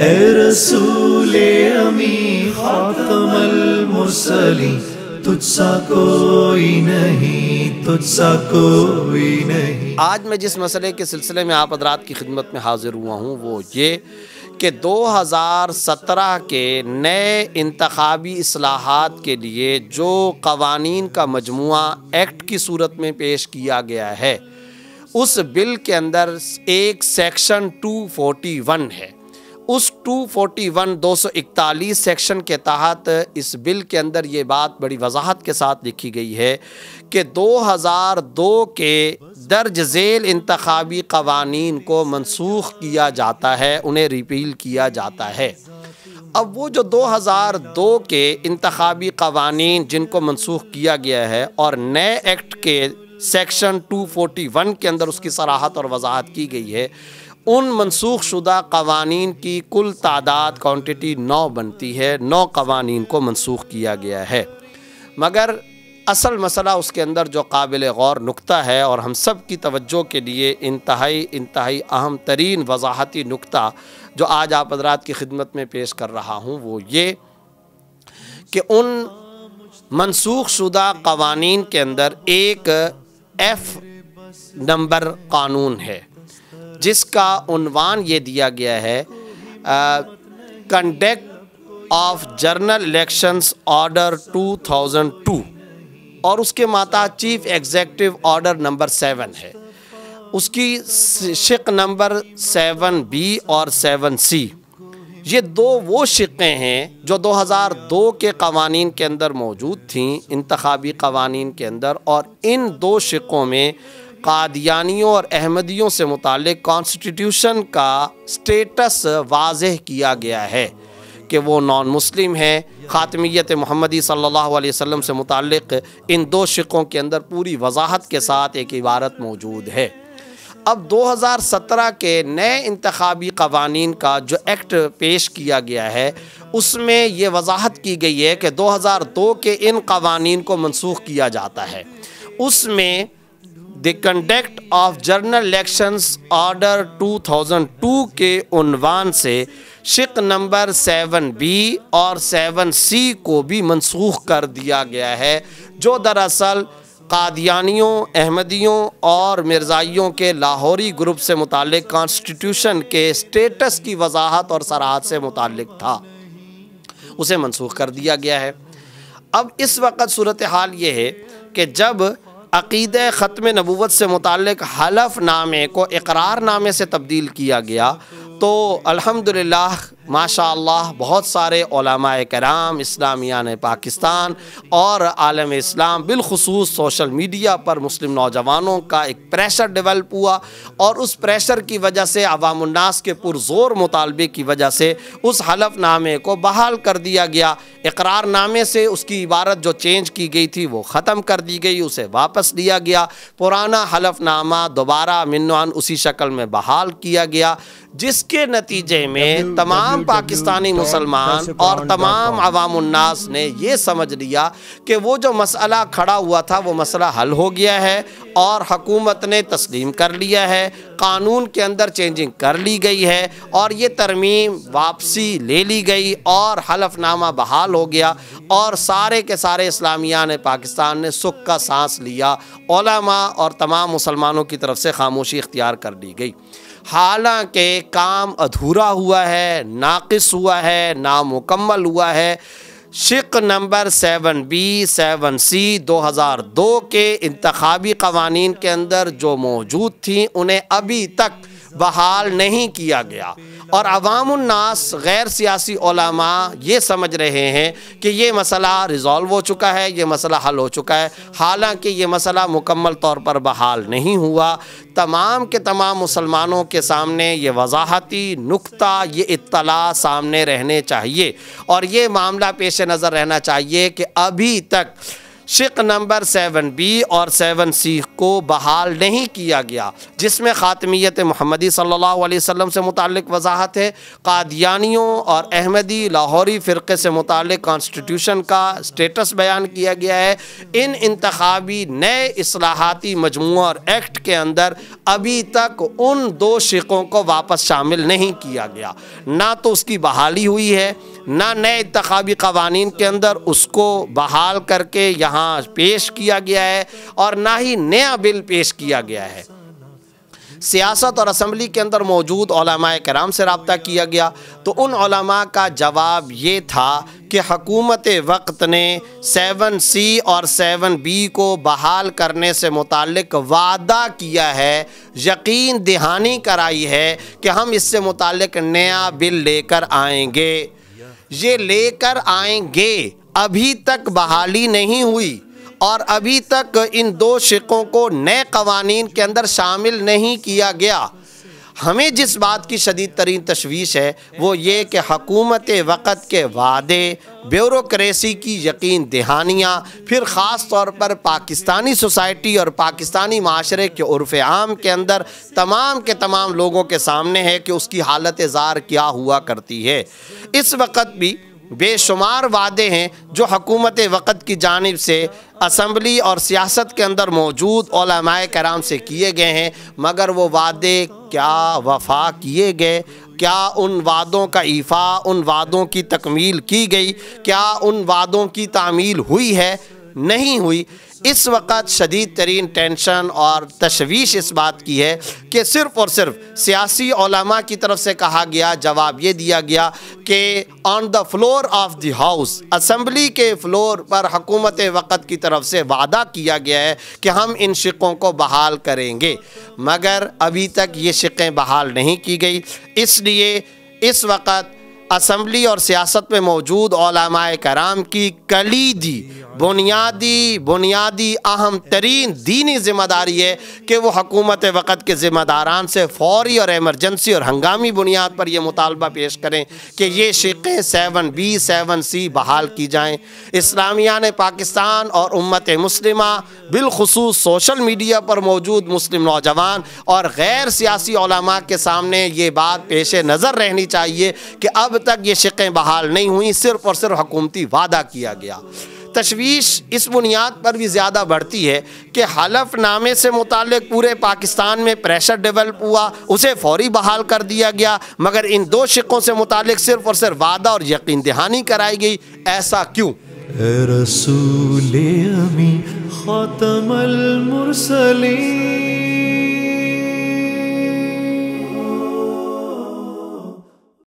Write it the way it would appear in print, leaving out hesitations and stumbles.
اے رسول امی خاتم المرسلین، تجھ سا کوئی نہیں، تجھ سا کوئی نہیں۔ آج میں جس مسئلے کے سلسلے میں آپ حضرات کی خدمت میں حاضر ہوا ہوں وہ یہ کہ 2017 کے نئے انتخابی اصلاحات کے لیے جو قوانین کا مجموعہ ایکٹ کی صورت میں پیش کیا گیا ہے، اس بل کے اندر ایک سیکشن 241 ہے۔ اس 241 سیکشن کے تحت اس بل کے اندر یہ بات بڑی وضاحت کے ساتھ لکھی گئی ہے کہ 2002 کے درج ذیل انتخابی قوانین کو منسوخ کیا جاتا ہے، انہیں ریپیل کیا جاتا ہے۔ اب وہ جو 2002 کے انتخابی قوانین جن کو منسوخ کیا گیا ہے اور نئے ایکٹ کے سیکشن 241 کے اندر اس کی صراحت اور وضاحت کی گئی ہے، ان منسوخ شدہ قوانین کی کل تعداد کوانٹٹی 9 بنتی ہے۔ 9 قوانین کو منسوخ کیا گیا ہے، مگر اصل مسئلہ اس کے اندر جو قابل غور نکتہ ہے اور ہم سب کی توجہ کے لیے انتہائی اہم ترین وضاحتی نکتہ جو آج آپ حضرات کی خدمت میں پیش کر رہا ہوں وہ یہ کہ ان منسوخ شدہ قوانین کے اندر ایک ایف نمبر قانون ہے جس کا عنوان یہ دیا گیا ہے conduct of general elections order 2002، اور اس کے ماتحت چیف ایگزیکٹو آرڈر نمبر 7 ہے۔ اس کی شق نمبر 7B اور 7C، یہ دو وہ شقیں ہیں جو 2002 کے قوانین کے اندر موجود تھیں، انتخابی قوانین کے اندر، اور ان دو شقوں میں قادیانیوں اور احمدیوں سے متعلق کانسٹیٹیوشن کا سٹیٹس واضح کیا گیا ہے کہ وہ نان مسلم ہیں۔ خاتمیت محمدی صلی اللہ علیہ وسلم سے متعلق ان دو شقوں کے اندر پوری وضاحت کے ساتھ ایک عبارت موجود ہے۔ اب 2017 کے نئے انتخابی قوانین کا جو ایکٹ پیش کیا گیا ہے اس میں یہ وضاحت کی گئی ہے کہ 2002 کے ان قوانین کو منسوخ کیا جاتا ہے۔ اس میں the conduct of general elections order 2002 کے عنوان سے شق نمبر 7B اور 7C کو بھی منسوخ کر دیا گیا ہے، جو دراصل قادیانیوں، احمدیوں اور مرزائیوں کے لاہوری گروپ سے متعلق کانسٹیٹیوشن کے سٹیٹس کی وضاحت اور صراحت سے متعلق تھا، اسے منسوخ کر دیا گیا ہے۔ اب اس وقت صورتحال یہ ہے کہ جب عقیدہ ختم نبوت سے متعلق حلف نامے کو اقرار نامے سے تبدیل کیا گیا تو الحمدللہ ماشاءاللہ بہت سارے علماء کرام، اسلامیان پاکستان اور عالم اسلام بالخصوص سوشل میڈیا پر مسلم نوجوانوں کا ایک پریشر ڈیولپ ہوا، اور اس پریشر کی وجہ سے عوام الناس کے پرزور مطالبے کی وجہ سے اس حلف نامے کو بحال کر دیا گیا۔ اقرار نامے سے اس کی عبارت جو چینج کی گئی تھی وہ ختم کر دی گئی، اسے واپس لیا گیا، پرانا حلف نامہ دوبارہ منوان اسی شکل میں بحال کیا گیا، جس کے نتیجے میں تمام پاکستانی مسلمان اور تمام عوام الناس نے یہ سمجھ لیا کہ وہ جو مسئلہ کھڑا ہوا تھا وہ مسئلہ حل ہو گیا ہے، اور حکومت نے تسلیم کر لیا ہے، قانون کے اندر چینجنگ کر لی گئی ہے، اور یہ ترمیم واپسی لے لی گئی اور حلف نامہ بحال ہو گیا، اور سارے کے سارے اسلامیان پاکستان نے سکھ کا سانس لیا، علماء اور تمام مسلمانوں کی طرف سے خاموشی اختیار کر لی گئی۔ حالانکہ کام ادھورا ہوا ہے، ناقص ہوا ہے، نامکمل ہوا ہے۔ شق نمبر 7B 7C 2002 کے انتخابی قوانین کے اندر جو موجود تھیں انہیں ابھی تک بحال نہیں کیا گیا، اور عوام الناس غیر سیاسی علماء یہ سمجھ رہے ہیں کہ یہ مسئلہ ریزالو ہو چکا ہے، یہ مسئلہ حل ہو چکا ہے، حالانکہ یہ مسئلہ مکمل طور پر بحال نہیں ہوا۔ تمام کے تمام مسلمانوں کے سامنے یہ وضاحتی نکتہ، یہ اطلاع سامنے رہنے چاہیے، اور یہ معاملہ پیش نظر رہنا چاہیے کہ ابھی تک شق نمبر 7B اور 7C کو بحال نہیں کیا گیا، جس میں خاتمیت محمدی صلی اللہ علیہ وسلم سے متعلق وضاحت ہے، قادیانیوں اور احمدی لاہوری فرقے سے متعلق کانسٹیٹیوشن کا سٹیٹس بیان کیا گیا ہے۔ ان انتخابی نئے اصلاحاتی مجموعہ اور ایکٹ کے اندر ابھی تک ان 2 شقوں کو واپس شامل نہیں کیا گیا، نہ تو اس کی بحالی ہوئی ہے، نہ نئے انتخابی قوانین کے اندر اس کو بحال کر کے یہاں پیش کیا گیا ہے، اور نہ ہی نیا بل پیش کیا گیا ہے۔ سیاست اور اسمبلی کے اندر موجود علماء کرام سے رابطہ کیا گیا تو ان علماء کا جواب یہ تھا کہ حکومت وقت نے 7C اور 7B کو بحال کرنے سے متعلق وعدہ کیا ہے، یقین دہانی کرائی ہے کہ ہم اس سے متعلق نیا بل لے کر آئیں گے۔ یہ لے کر آئیں گے، ابھی تک بحالی نہیں ہوئی، اور ابھی تک ان 2 شقوں کو نئے قوانین کے اندر شامل نہیں کیا گیا۔ ہمیں جس بات کی شدید ترین تشویش ہے وہ یہ کہ حکومت وقت کے وعدے، بیوروکریسی کی یقین دہانیاں، پھر خاص طور پر پاکستانی سوسائٹی اور پاکستانی معاشرے کے عرف عام کے اندر تمام کے تمام لوگوں کے سامنے ہے کہ اس کی حالت زار کیا ہوا کرتی ہے۔ اس وقت بھی بے شمار وعدے ہیں جو حکومت وقت کی جانب سے اسمبلی اور سیاست کے اندر موجود علماء کرام سے کیے گئے ہیں، مگر وہ وعدے کیا وفا کیے گئے؟ کیا ان وعدوں کا ایفا، ان وعدوں کی تکمیل کی گئی؟ کیا ان وعدوں کی تعمیل ہوئی ہے؟ نہیں ہوئی۔ اس وقت شدید ترین ٹینشن اور تشویش اس بات کی ہے کہ صرف اور صرف سیاسی علماء کی طرف سے کہا گیا، جواب یہ دیا گیا کہ on the floor of the house, assembly کے فلور پر حکومت وقت کی طرف سے وعدہ کیا گیا ہے کہ ہم ان شقوں کو بحال کریں گے، مگر ابھی تک یہ شقیں بحال نہیں کی گئی۔ اس لیے اس وقت اسمبلی اور سیاست میں موجود علماء کرام کی کلیدی بنیادی اہم ترین دینی ذمہ داری ہے کہ وہ حکومت وقت کے ذمہ داران سے فوری اور ایمرجنسی اور ہنگامی بنیاد پر یہ مطالبہ پیش کریں کہ یہ شقیں 7B 7C بحال کی جائیں۔ اسلامیان پاکستان اور امت مسلمہ بالخصوص سوشل میڈیا پر موجود مسلم نوجوان اور غیر سیاسی علماء کے سامنے یہ بات پیش نظر رہنی چاہیے کہ اب تک یہ شقیں بحال نہیں ہوئیں، صرف اور صرف حکومتی وعدہ کیا گیا۔ تشویش اس بنیاد پر بھی زیادہ بڑھتی ہے کہ حلف نامے سے متعلق پورے پاکستان میں پریشر ڈیولپ ہوا، اسے فوری بحال کر دیا گیا، مگر ان 2 شقوں سے متعلق صرف اور صرف وعدہ اور یقین دہانی کرائی گئی۔ ایسا کیوں؟ اے رسول امی خاتم المرسلین